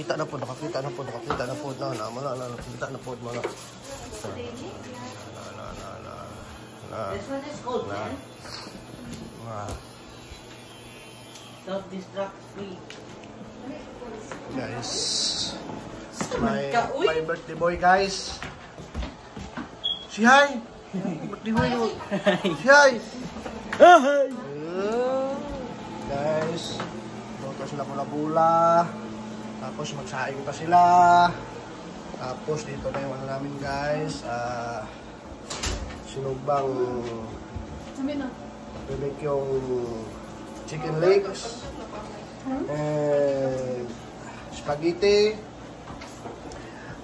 nakakita na po, nakakita na po na, nakakita na po, mga. This one is cold, man. Self-destruct free. Guys, my birthday boy, guys. Si hi! Birthday boy mo. Si hi! Guys, doon sila bula-bula. Tapos magsaing pa sila. Tapos dito na yung ano namin, guys. Sinugbang pilik yung chicken legs. And spaghetti.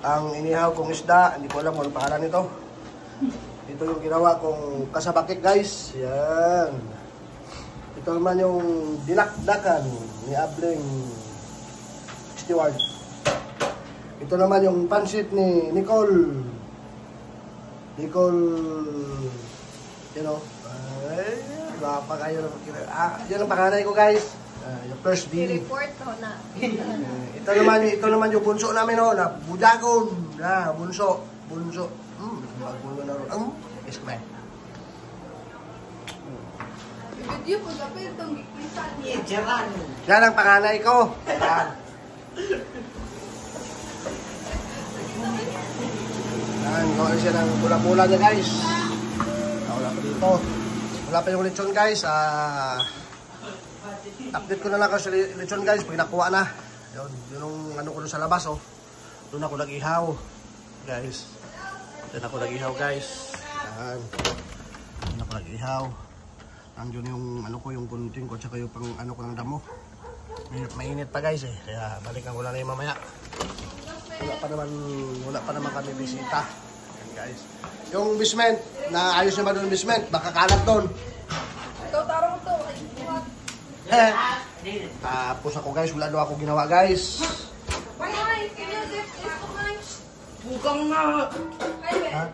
Ang inihaw kong isda, hindi ko alam kung ano pangalan nito. Ito yung ginawa kong kasabakit, guys. Yan. Ito naman yung dinakdakan ni Abling Stewart. Ito naman yung pansit ni Nicole. You know. Ay, pa kayo. Yan ang panganay ko, guys. Yung first baby. I-report ko na. Ito naman yung bunso namin, no, na budagon. Bunso. Bago na ron. Yes, man. Video ko dapat itong gikita niya. Jaran. Yan ang panganay ko. Yan, gawin siya ng pula-pula niya, guys. Wala pa dito. Wala pa yung lechon, guys. Update ko na lang kasi lechon, guys. Pag nakuha na. Yun yung ano ko sa labas, oh. Doon ako nag-ihaw, guys. Doon ako nag-ihaw, guys. Yan. Doon ako nag-ihaw. Nandiyon yung ano ko, yung kunting ko, tsaka yung pang ano ko ng damo. Mainit pa, guys, eh. Kaya balikan ko na yung mamaya. Wala pa naman kami bisita. Yan, guys. Yung basement, naayos naman doon basement. Baka kalat doon. Ikaw taro mo to. Tapos ako, guys, wala daw ako ginawa, guys. Bye, can you get this to mine? Bukang na. Ha?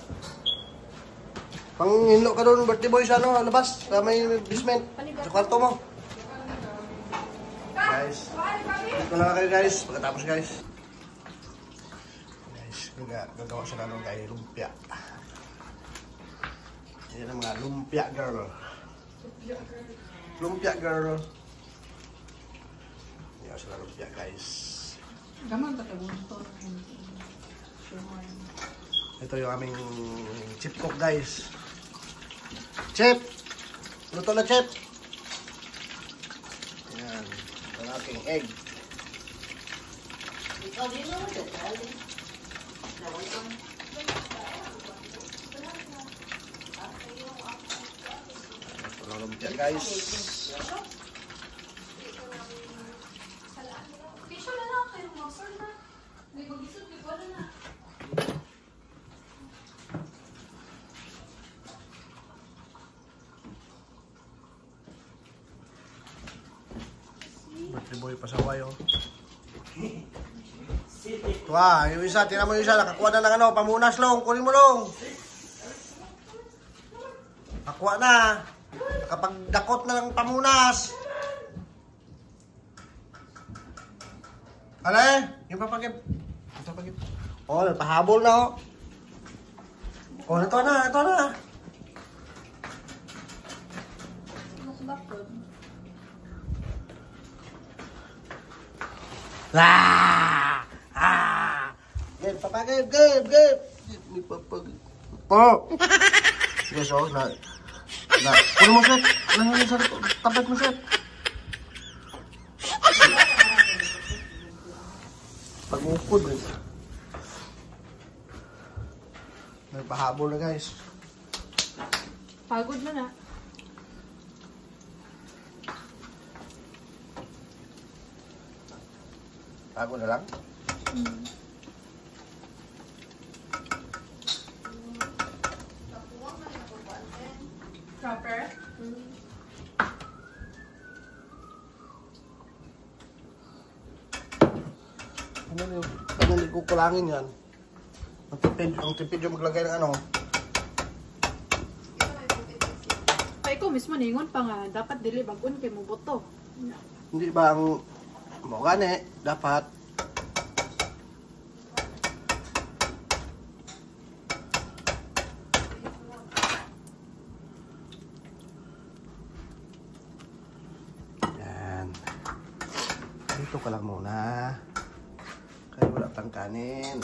Panghinlo ka doon, birthday boy, sa ano, labas, sa may basement, sa kwarto mo. Guys, dito na kayo, guys, pagkatapos, guys. Gagawa sila ng kay lumpia. Yan ang mga lumpia girl. Lumpia girl. Yan sila lumpia, guys. Ito yung aming chip cook, guys. Chip! Luto na, chip! Yan. Ito ang aking egg. Ikaw din naman ito. Ito lang lumpia, guys. Birthday boy, pasaway, oh. Tuwa, yung isa, tira mo yung isa, nakakuha na ng ano, pamunas, long, kunin mo, long. Nakakuha na. Kapag dakot na ng pamunas. Ale, yung papagip. Oh, pahabol na, oh. Oh, ito na. Game, papagip, game. May papagip. Po. Guys, oh, kunin mo, set. Ano yung set? Tablet mo, set. Pag-upod, guys. May pahabol na, guys. Pagod na. Pagod na lang? Proper? Ano yung kukulangin yan? Ang tipid yung maglagay ng ano. Ay ko mismo ningon pa nga dapat dili bagon kay mo boto. Hindi ba ang mo gani dapat Dito ka lang muna. Kaya wala pang kanin.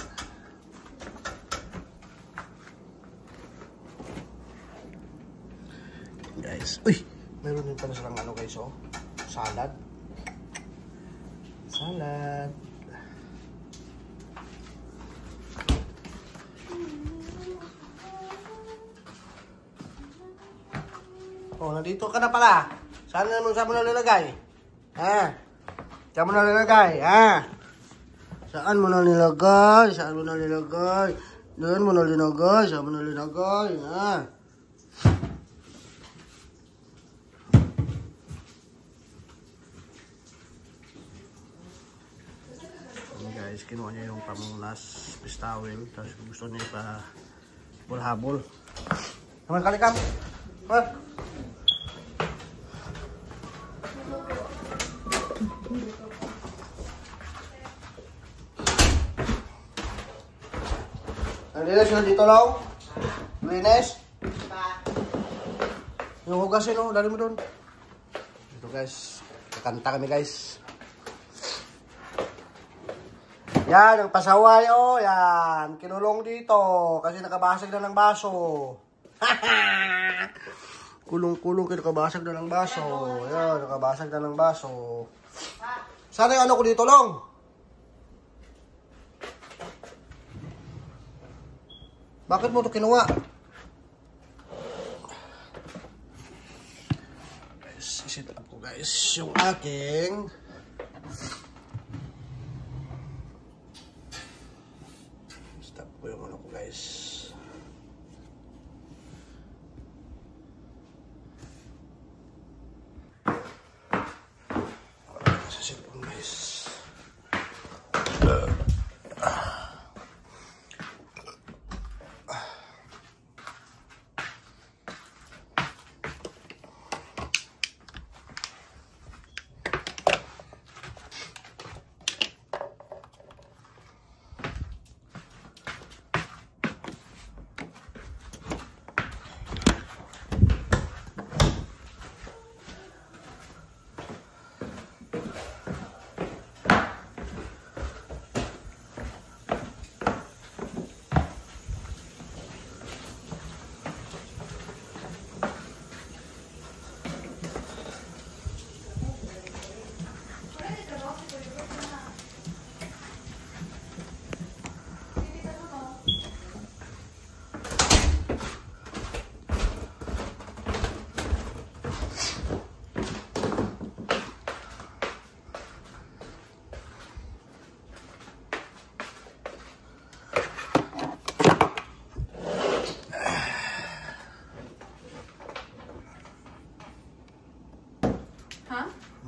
Guys, uy! Meron din pala silang ano guys, oh. Salad. Salad. Oh, nandito ka na pala. Saan mo nalilagay? Ha? Saan mo nalilagay? Ha? Saan mo nalilagay? Saan mo nalilagay? Doon mo nalilagay? Saan mo nalilagay? Ha? Ayan guys, kinuha niya yung pamunglas fish towel. Tapos gusto niya pa habol-habol. Naman kalikam. Ha? Linis na dito lang. Linis. Yung hugasin, oh. Dali mo doon. Ito guys. Kakanta kami guys. Yan, ang pasaway, oh. Yan. Kinulong dito. Kasi nakabasag na ng baso. Kulong-kulong kayo nakabasag na ng baso. Yan, nakabasag na ng baso. Sana yung ano ko dito lang. Bakit mo ito kinuha? Guys, isit up ko guys yung aking stop ko yung ano ko guys. Isit up guys.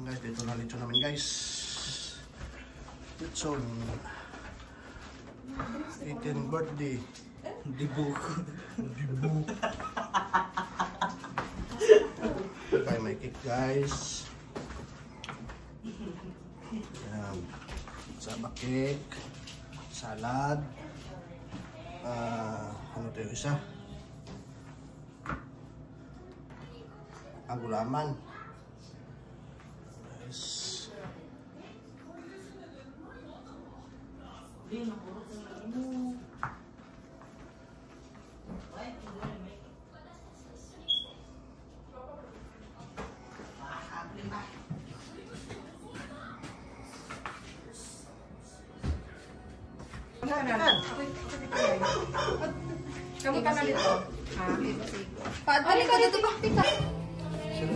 Guys, dito na lechon namin guys. Lechon 18th birthday. Dibuk. Kaya may cake guys. Ayan. Sabak cake. Salad. Ano ito yung isa? Ang gulaman. Kamu ka na dito. Paano ka dito baktika?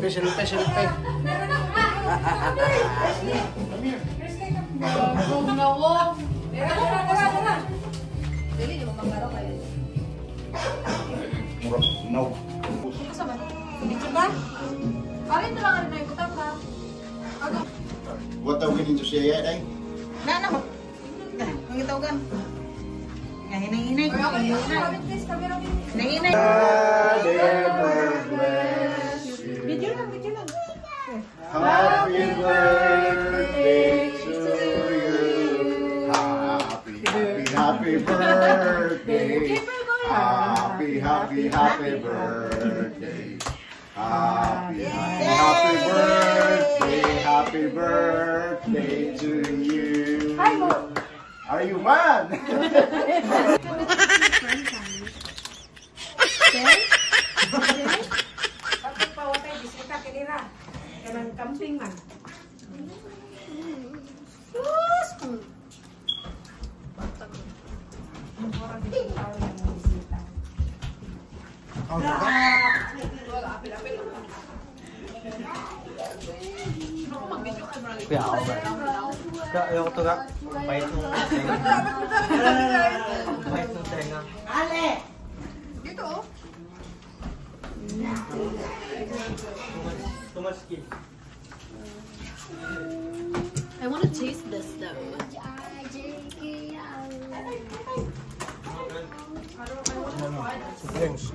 Silpe. Nawong. Tara. Dili mo magkaro kayo. No. Kasama. Dito ba? Parin lang rin ay butang ka. Ano? What are we going to say yet, eh? Na mo. Ang itawagan. Hinay-hinay ko. Hinay-hinay. Video lang. Happy birthday to you. Happy birthday. Happy birthday. Happy birthday to you. Are you mad? Bakit pa watay bisita kinira? Kanang camping man. Kaya ako ba? Kaya ayoko to ka. Pahit nung tenga. Pahit nung tenga. Ale! Dito oh. Tumaski. I want to taste this though. Drinks.